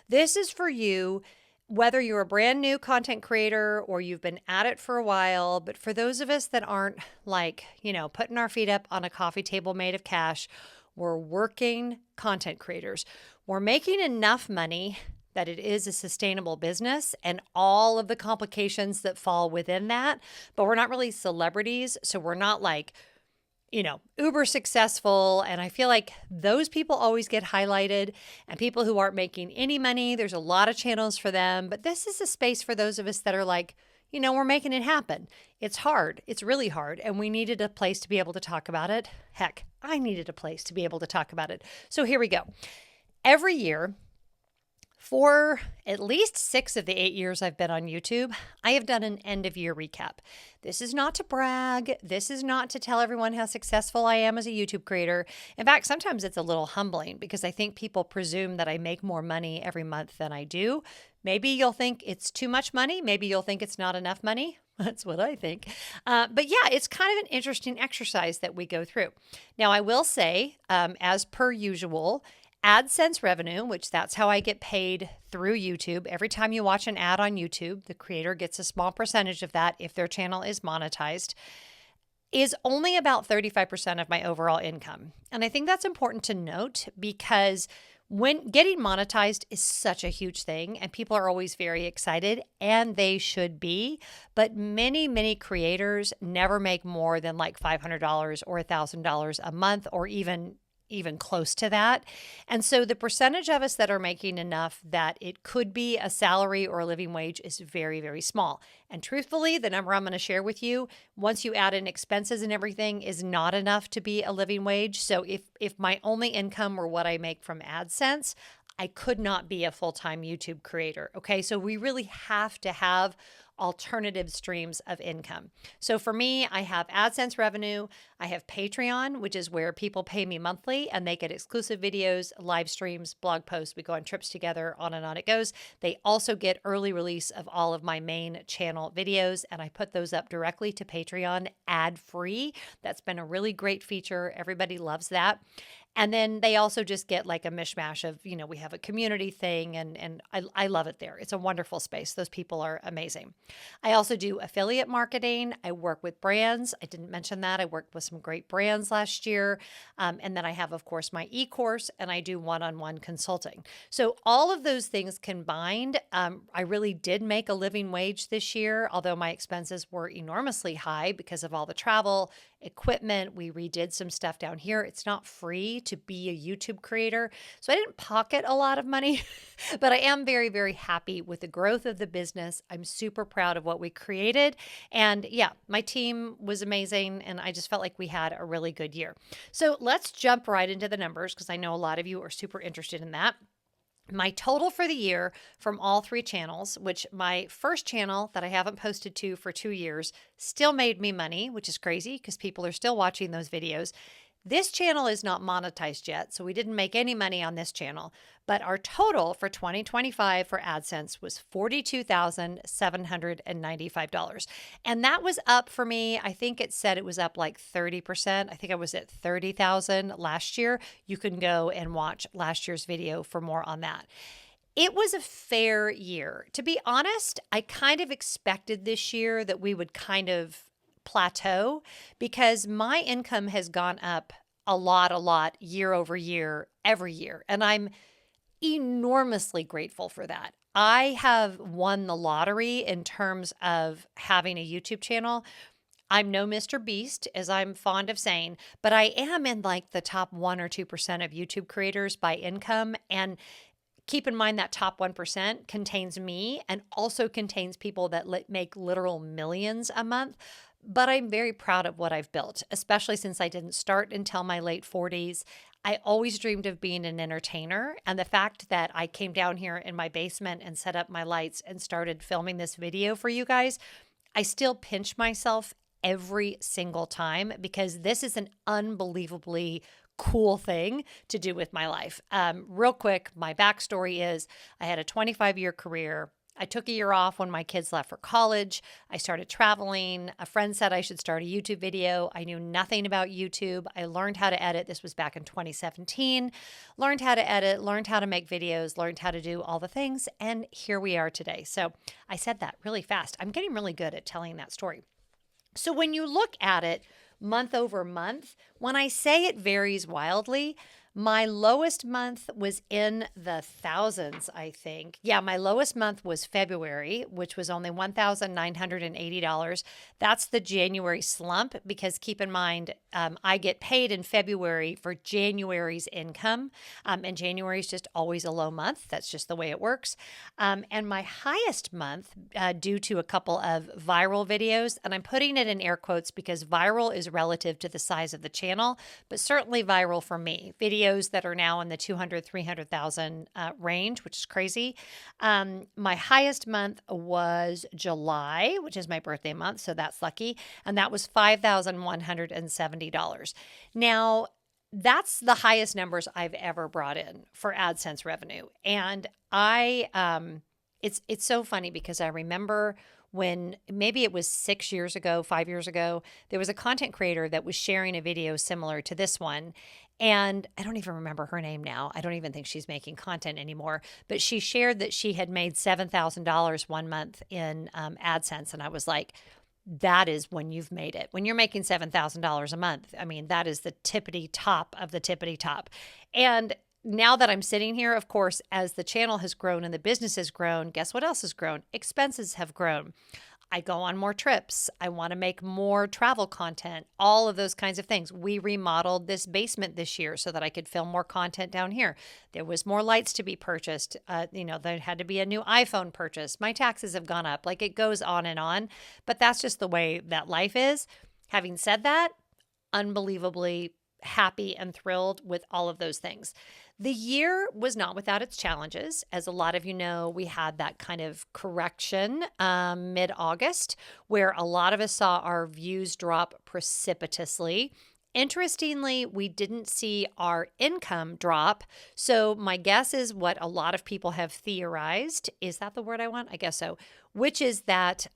This is for you, whether you're a brand new content creator or you've been at it for a while. But for those of us that aren't like, putting our feet up on a coffee table made of cash, we're working content creators. We're making enough money that it is a sustainable business and all of the complications that fall within that. But we're not really celebrities. So we're not like, uber successful. And I feel like those people always get highlighted, and people who aren't making any money, there's a lot of channels for them. But this is a space for those of us that are like, we're making it happen. It's hard. It's really hard. And we needed a place to be able to talk about it. Heck, I needed a place to be able to talk about it. So here we go. Every year, for at least 6 of the 8 years I've been on YouTube, I have done an end of year recap. This is not to brag. This is not to tell everyone how successful I am as a YouTube creator. In fact, sometimes it's a little humbling because I think people presume that I make more money every month than I do. Maybe you'll think it's too much money. Maybe you'll think it's not enough money. That's what I think. But yeah, it's kind of an interesting exercise that we go through. Now, I will say, as per usual, AdSense revenue, which that's how I get paid through YouTube. Every time you watch an ad on YouTube, the creator gets a small percentage of that if their channel is monetized, is only about 35% of my overall income. And I think that's important to note because when getting monetized is such a huge thing and people are always very excited, and they should be, but many creators never make more than like $500 or $1,000 a month, or even close to that. And so the percentage of us that are making enough that it could be a salary or a living wage is very small. And truthfully, the number I'm going to share with you, once you add in expenses and everything, is not enough to be a living wage. So if my only income were what I make from AdSense, I could not be a full-time YouTube creator. Okay, so we really have to have alternative streams of income. So for me, I have AdSense revenue. I have Patreon, which is where people pay me monthly and they get exclusive videos, live streams, blog posts. We go on trips together, on and on it goes. They also get early release of all of my main channel videos, and I put those up directly to Patreon ad-free. That's been a really great feature. Everybody loves that. And then they also just get like a mishmash of, we have a community thing, and I love it there. It's a wonderful space. Those people are amazing. I also do affiliate marketing. I work with brands. I didn't mention that. I worked with some great brands last year. And then I have, of course, my e-course, and I do one-on-one consulting. So all of those things combined, I really did make a living wage this year, although my expenses were enormously high because of all the travel, equipment. We redid some stuff down here. It's not free to be a YouTube creator. So I didn't pocket a lot of money, but I am very happy with the growth of the business. I'm super proud of what we created. And yeah, my team was amazing. And I just felt like we had a really good year. So let's jump right into the numbers, because I know a lot of you are super interested in that. My total for the year from all 3 channels, which my first channel that I haven't posted to for 2 years still made me money, which is crazy because people are still watching those videos. This channel is not monetized yet, so we didn't make any money on this channel. But our total for 2025 for AdSense was $42,795. And that was up for me. I think it said it was up like 30%. I think I was at 30,000 last year. You can go and watch last year's video for more on that. It was a fair year. To be honest, I kind of expected this year that we would kind of plateau, because my income has gone up a lot year over year, every year. And I'm enormously grateful for that. I have won the lottery in terms of having a YouTube channel. I'm no Mr. Beast, as I'm fond of saying, but I am in like the top 1 or 2% of YouTube creators by income. And keep in mind that top 1% contains me and also contains people that make literal millions a month. But I'm very proud of what I've built, especially since I didn't start until my late 40s. I always dreamed of being an entertainer. And the fact that I came down here in my basement and set up my lights and started filming this video for you guys, I still pinch myself every single time, because this is an unbelievably cool thing to do with my life. Real quick, my backstory is I had a 25-year career. I took a year off when my kids left for college. I started traveling. A friend said I should start a YouTube video. I knew nothing about YouTube. I learned how to edit. This was back in 2017. Learned how to edit, learned how to make videos, learned how to do all the things. And here we are today. So I said that really fast. I'm getting really good at telling that story. So when you look at it month over month, when I say it varies wildly, my lowest month was in the thousands, I think. Yeah, my lowest month was February, which was only $1,980. That's the January slump because keep in mind, I get paid in February for January's income. And January is just always a low month. That's just the way it works. And my highest month, due to a couple of viral videos, and I'm putting it in air quotes because viral is relative to the size of the channel, but certainly viral for me. Videos that are now in the 200, 300,000 range, which is crazy. My highest month was July, which is my birthday month, so that's lucky. And that was $5,170. Now, that's the highest numbers I've ever brought in for AdSense revenue. And it's so funny because I remember when maybe it was 6 years ago, 5 years ago, there was a content creator that was sharing a video similar to this one. And I don't even remember her name now. I don't even think she's making content anymore. But she shared that she had made $7,000 one month in AdSense. And I was like, that is when you've made it. When you're making $7,000 a month, I mean, that is the tippity top of the tippity top. And now that I'm sitting here, of course, as the channel has grown and the business has grown, guess what else has grown? Expenses have grown. I go on more trips. I want to make more travel content, all of those kinds of things. We remodeled this basement this year so that I could film more content down here. There was more lights to be purchased. There had to be a new iPhone purchase. My taxes have gone up. Like it goes on. But that's just the way that life is. Having said that, unbelievably happy and thrilled with all of those things. The year was not without its challenges. As a lot of you know, we had that kind of correction mid-August where a lot of us saw our views drop precipitously. Interestingly, we didn't see our income drop. So my guess is what a lot of people have theorized. Is that the word I want? I guess so. Which is that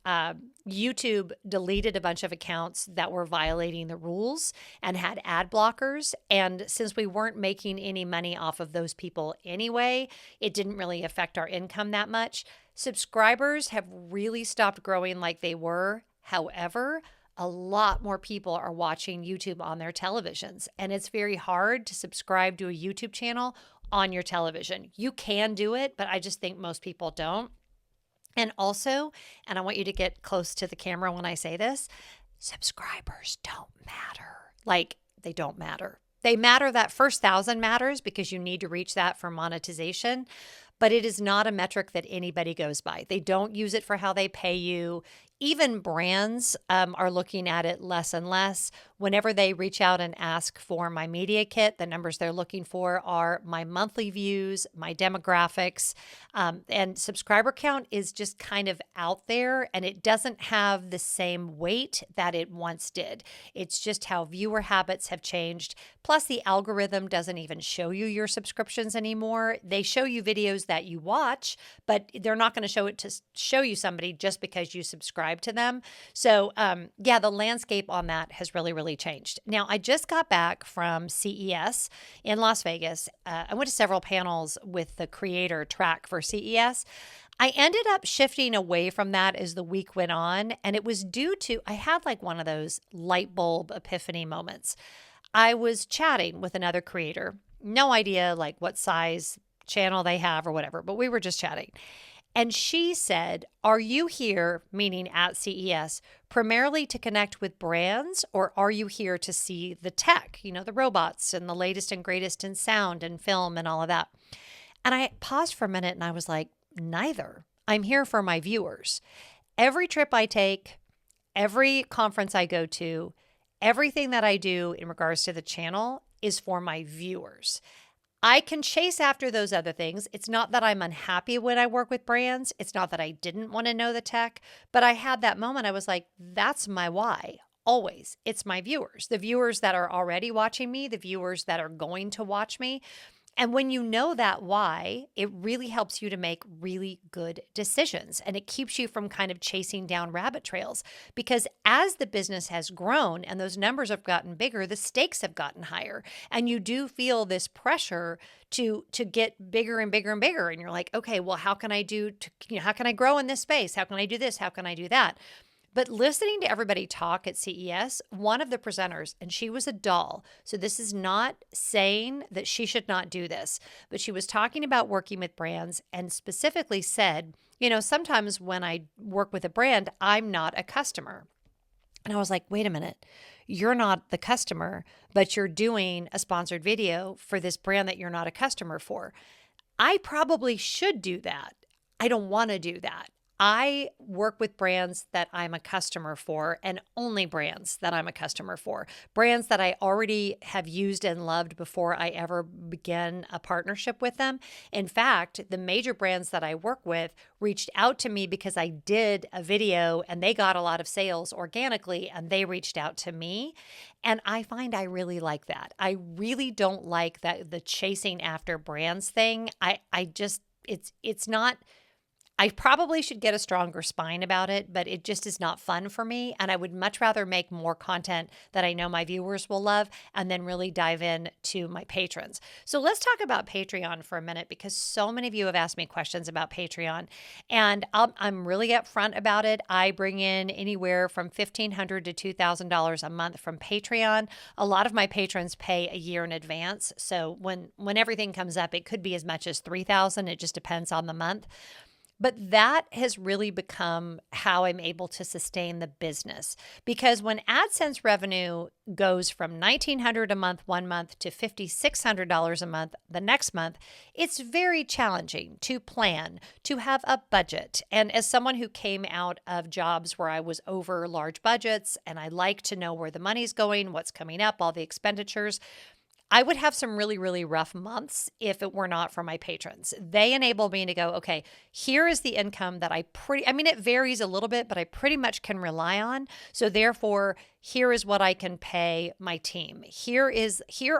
YouTube deleted a bunch of accounts that were violating the rules and had ad blockers. And since we weren't making any money off of those people anyway, it didn't really affect our income that much. Subscribers have really stopped growing like they were. However, a lot more people are watching YouTube on their televisions, and it's very hard to subscribe to a YouTube channel on your television. You can do it, but I just think most people don't. And also, and I want you to get close to the camera when I say this, subscribers don't matter. Like, they don't matter. They matter. That first 1,000 matters because you need to reach that for monetization, but it is not a metric that anybody goes by. They don't use it for how they pay you. Even brands are looking at it less and less. Whenever they reach out and ask for my media kit, the numbers they're looking for are my monthly views, my demographics, and subscriber count is just kind of out there, and it doesn't have the same weight that it once did. It's just how viewer habits have changed. Plus, the algorithm doesn't even show you your subscriptions anymore. They show you videos that you watch, but they're not going to show it to show you somebody just because you subscribe to them. So yeah, the landscape on that has really changed. Now, I just got back from CES in Las Vegas. I went to several panels with the creator track for CES. I ended up shifting away from that as the week went on, and it was due to, I had like one of those light bulb epiphany moments. I was chatting with another creator, no idea like what size channel they have or whatever, but we were just chatting. And she said, are you here, meaning at CES, primarily to connect with brands, or are you here to see the tech, the robots and the latest and greatest in sound and film and all of that? And I paused for a minute and I was like, neither. I'm here for my viewers. Every trip I take, every conference I go to, everything that I do in regards to the channel is for my viewers. I can chase after those other things. It's not that I'm unhappy when I work with brands. It's not that I didn't want to know the tech, but I had that moment. I was like, that's my why. Always. It's my viewers, the viewers that are already watching me, the viewers that are going to watch me. And when you know that why, it really helps you to make really good decisions, and it keeps you from kind of chasing down rabbit trails. Because as the business has grown and those numbers have gotten bigger, the stakes have gotten higher. And you do feel this pressure to get bigger and bigger and bigger. And you're like, okay, well, how can I how can I grow in this space? How can I do this? How can I do that? But listening to everybody talk at CES, one of the presenters, and she was a doll. So this is not saying that she should not do this, but she was talking about working with brands and specifically said, sometimes when I work with a brand, I'm not a customer. And I was like, wait a minute, you're not the customer, but you're doing a sponsored video for this brand that you're not a customer for. I probably should do that. I don't want to do that. I work with brands that I'm a customer for, and only brands that I'm a customer for. Brands that I already have used and loved before I ever begin a partnership with them. In fact, the major brands that I work with reached out to me because I did a video and they got a lot of sales organically, and they reached out to me. And I find I really like that. I really don't like the chasing after brands thing. It's not. I probably should get a stronger spine about it, but it just is not fun for me. And I would much rather make more content that I know my viewers will love and then really dive in to my patrons. So let's talk about Patreon for a minute, because so many of you have asked me questions about Patreon, and I'm really upfront about it. I bring in anywhere from $1,500 to $2,000 a month from Patreon. A lot of my patrons pay a year in advance. So when everything comes up, it could be as much as $3,000. It just depends on the month. But that has really become how I'm able to sustain the business, because when AdSense revenue goes from $1,900 a month one month to $5,600 a month the next month, it's very challenging to plan, to have a budget. And as someone who came out of jobs where I was over large budgets and I like to know where the money's going, what's coming up, all the expenditures, I would have some really, really rough months if it were not for my patrons. They enable me to go, okay, here is the income that it varies a little bit, but I pretty much can rely on. So therefore, here is what I can pay my team. Here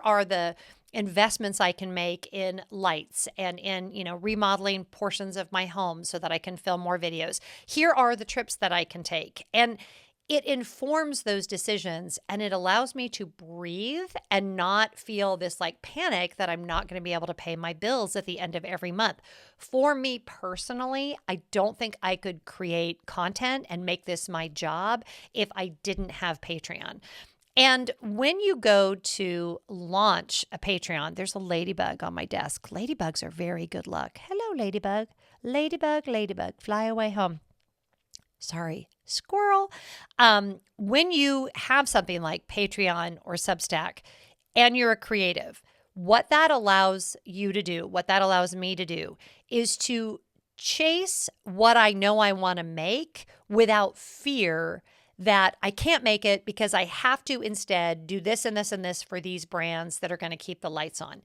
are the investments I can make in lights and in, remodeling portions of my home so that I can film more videos. Here are the trips that I can take. And it informs those decisions, and it allows me to breathe and not feel this panic that I'm not going to be able to pay my bills at the end of every month. For me personally, I don't think I could create content and make this my job if I didn't have Patreon. And when you go to launch a Patreon, there's a ladybug on my desk. Ladybugs are very good luck. Hello, ladybug. Ladybug, ladybug, fly away home. Sorry, squirrel. When you have something like Patreon or Substack and you're a creative, what that allows you to do, what that allows me to do, is to chase what I know I want to make without fear that I can't make it because I have to instead do this and this and this for these brands that are going to keep the lights on.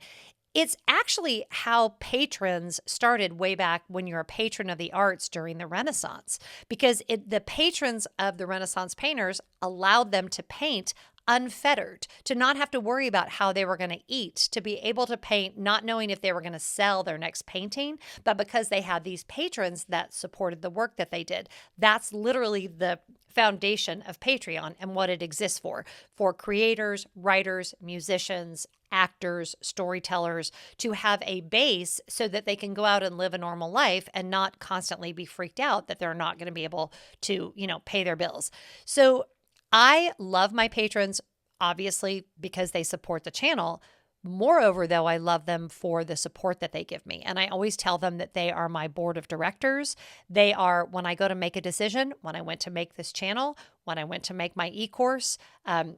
It's actually how patrons started way back when you're a patron of the arts during the Renaissance, because the patrons of the Renaissance painters allowed them to paint unfettered, to not have to worry about how they were going to eat, to be able to paint not knowing if they were going to sell their next painting, but because they had these patrons that supported the work that they did. That's literally the foundation of Patreon and what it exists for creators, writers, musicians, actors, storytellers, to have a base so that they can go out and live a normal life and not constantly be freaked out that they're not going to be able to, pay their bills. So I love my patrons, obviously, because they support the channel. Moreover, though, I love them for the support that they give me. And I always tell them that they are my board of directors. They are, when I go to make a decision, when I went to make this channel, when I went to make my e-course,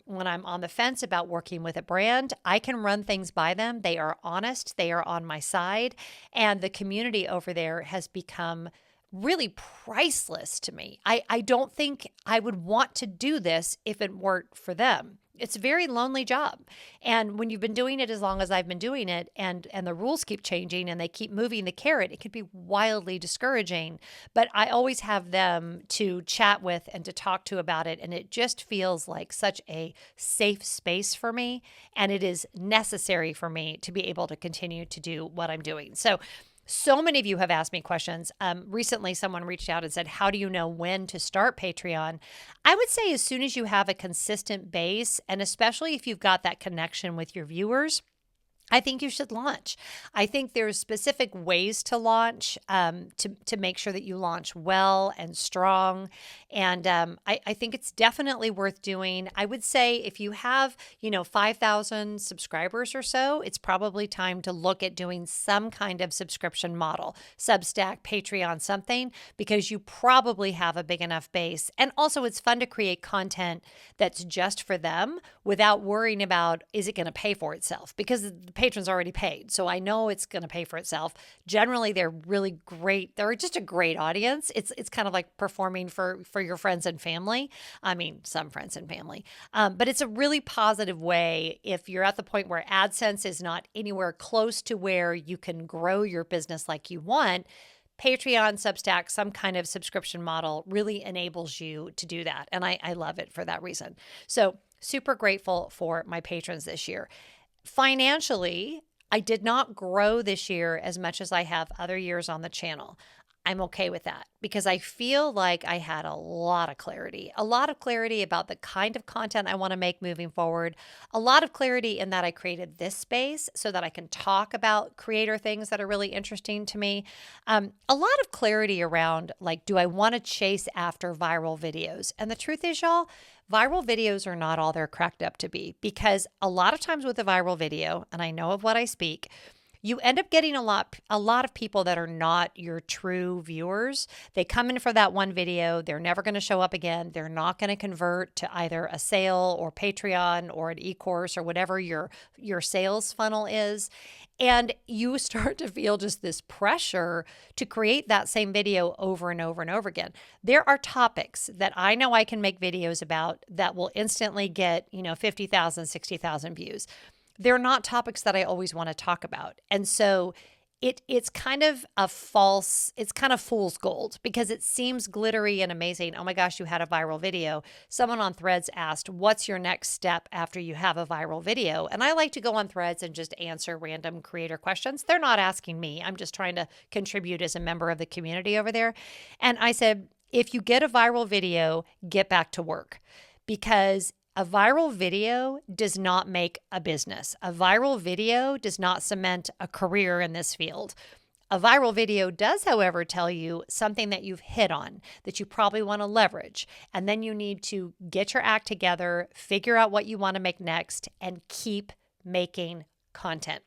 when I'm on the fence about working with a brand, I can run things by them. They are honest. They are on my side. And the community over there has become really priceless to me. I don't think I would want to do this if it weren't for them. It's a very lonely job. And when you've been doing it as long as I've been doing it, and the rules keep changing and they keep moving the carrot, it could be wildly discouraging. But I always have them to chat with and to talk to about it. And it just feels like such a safe space for me. And it is necessary for me to be able to continue to do what I'm doing. So many of you have asked me questions. Recently, someone reached out and said, how do you know when to start Patreon? I would say as soon as you have a consistent base, and especially if you've got that connection with your viewers, I think you should launch. I think there's specific ways to launch to make sure that you launch well and strong. And I think it's definitely worth doing. I would say if you have, 5,000 subscribers or so, it's probably time to look at doing some kind of subscription model, Substack, Patreon, something, because you probably have a big enough base. And also it's fun to create content that's just for them without worrying about, is it going to pay for itself? Because the patrons already paid. So I know it's going to pay for itself. Generally, they're really great. They're just a great audience. It's kind of like performing for your friends and family. I mean, some friends and family. But it's a really positive way if you're at the point where AdSense is not anywhere close to where you can grow your business like you want. Patreon, Substack, some kind of subscription model really enables you to do that. And I love it for that reason. So super grateful for my patrons this year. Financially, I did not grow this year as much as I have other years on the channel. I'm okay with that because I feel like I had a lot of clarity about the kind of content I want to make moving forward, a lot of clarity in that I created this space so that I can talk about creator things that are really interesting to me. A lot of clarity around like, do I want to chase after viral videos? And the truth is, y'all, viral videos are not all they're cracked up to be because a lot of times with a viral video, and I know of what I speak, you end up getting a lot of people that are not your true viewers. They come in for that one video. They're never going to show up again. They're not going to convert to either a sale or Patreon or an e-course or whatever your sales funnel is. And you start to feel just this pressure to create that same video over and over and over again. There are topics that I know I can make videos about that will instantly get, 50,000, 60,000 views. They're not topics that I always want to talk about. And so it's kind of fool's gold because it seems glittery and amazing. Oh my gosh, you had a viral video. Someone on Threads asked, what's your next step after you have a viral video? And I like to go on Threads and just answer random creator questions. They're not asking me. I'm just trying to contribute as a member of the community over there. And I said, if you get a viral video, get back to work because a viral video does not make a business. A viral video does not cement a career in this field. A viral video does, however, tell you something that you've hit on that you probably want to leverage. And then you need to get your act together, figure out what you want to make next, and keep making content.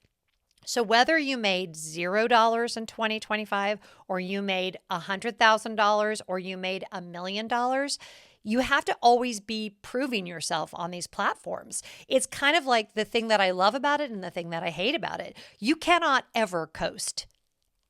So whether you made $0 in 2025 or you made $100,000 or you made $1 million, you have to always be proving yourself on these platforms. It's kind of like the thing that I love about it and the thing that I hate about it. You cannot ever coast.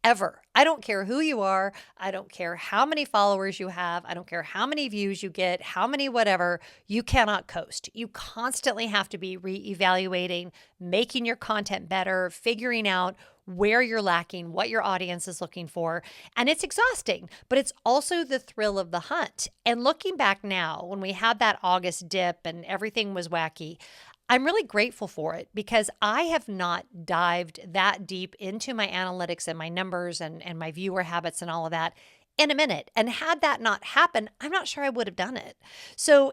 Ever. I don't care who you are. I don't care how many followers you have. I don't care how many views you get, how many whatever. You cannot coast. You constantly have to be reevaluating, making your content better, figuring out where you're lacking, what your audience is looking for. And it's exhausting, but it's also the thrill of the hunt. And looking back now, when we had that August dip and everything was wacky, I'm really grateful for it because I have not dived that deep into my analytics and my numbers and my viewer habits and all of that in a minute. And had that not happened, I'm not sure I would have done it. So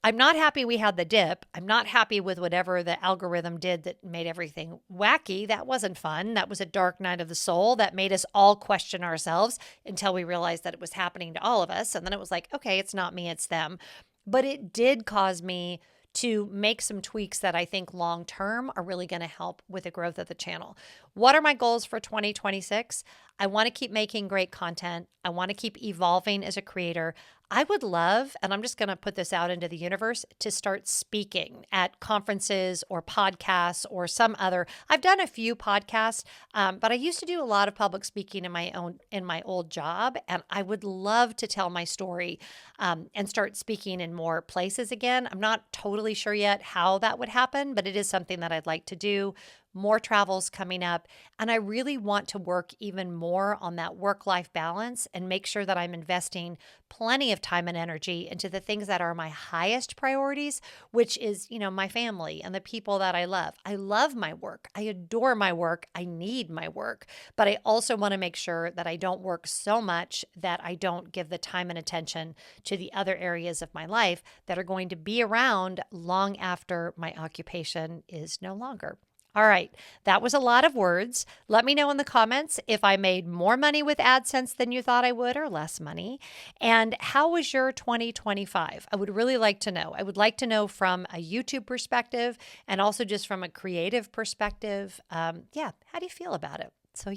I'm not happy we had the dip. I'm not happy with whatever the algorithm did that made everything wacky. That wasn't fun. That was a dark night of the soul that made us all question ourselves until we realized that it was happening to all of us. And then it was like, okay, it's not me, it's them. But it did cause me to make some tweaks that I think long-term are really going to help with the growth of the channel. What are my goals for 2026? I want to keep making great content. I want to keep evolving as a creator. I would love, and I'm just going to put this out into the universe, to start speaking at conferences or podcasts or some other. I've done a few podcasts, but I used to do a lot of public speaking in my old job, and I would love to tell my story and start speaking in more places again. I'm not totally sure yet how that would happen, but it is something that I'd like to do. More travels coming up. And I really want to work even more on that work-life balance and make sure that I'm investing plenty of time and energy into the things that are my highest priorities, which is, my family and the people that I love. I love my work. I adore my work. I need my work. But I also want to make sure that I don't work so much that I don't give the time and attention to the other areas of my life that are going to be around long after my occupation is no longer. All right, that was a lot of words. Let me know in the comments if I made more money with AdSense than you thought I would or less money. And how was your 2025? I would really like to know. I would like to know from a YouTube perspective and also just from a creative perspective. How do you feel about it? So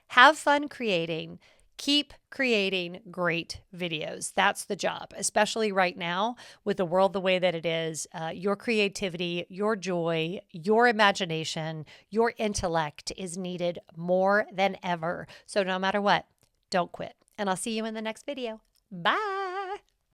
have fun creating. Keep creating great videos. That's the job, especially right now with the world the way that it is. Your creativity, your joy, your imagination, your intellect is needed more than ever. So no matter what, don't quit. And I'll see you in the next video. Bye.